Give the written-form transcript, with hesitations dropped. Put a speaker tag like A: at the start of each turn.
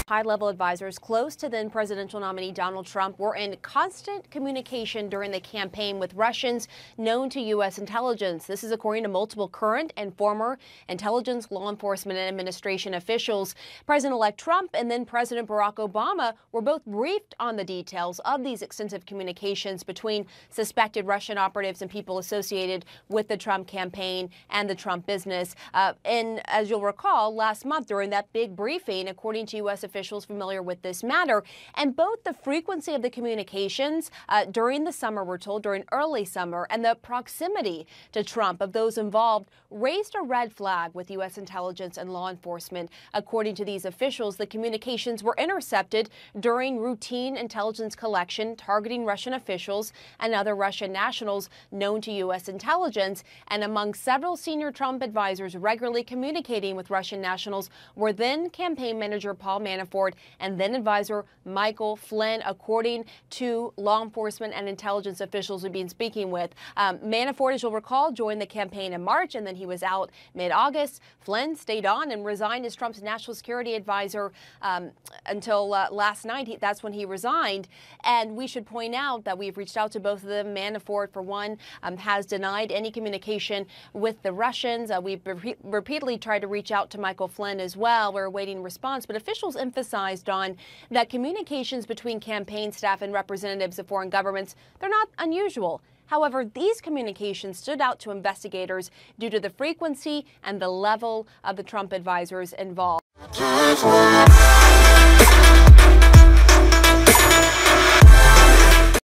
A: High-level advisors close to then presidential nominee Donald Trump were in constant communication during the campaign with Russians known to U.S. intelligence. This is according to multiple current and former intelligence, law enforcement, and administration officials. President-elect Trump and then President Barack Obama were both briefed on the details of these extensive communications between suspected Russian operatives and people associated with the Trump campaign and the Trump business. And as you'll recall, last month during that big briefing, according to U.S. officials familiar with this matter, and both the frequency of the communications during the summer, we're told, during early summer, and the proximity to Trump of those involved raised a red flag with U.S. intelligence and law enforcement. According to these officials, the communications were intercepted during routine intelligence collection targeting Russian officials and other Russian nationals known to U.S. intelligence. And among several senior Trump advisors regularly communicating with Russian nationals were then campaign manager Paul Manafort and then advisor Michael Flynn, according to law enforcement and intelligence officials we've been speaking with. Manafort, as you'll recall, joined the campaign in March, and then he was out mid-August. Flynn stayed on and resigned as Trump's national security advisor until last night. That's when he resigned. And we should point out that we've reached out to both of them. Manafort, for one, has denied any communication with the Russians. We've repeatedly tried to reach out to Michael Flynn as well. We're awaiting response, but officials emphasized on that communications between campaign staff and representatives of foreign governments, they're not unusual. However, these communications stood out to investigators due to the frequency and the level of the Trump advisors involved.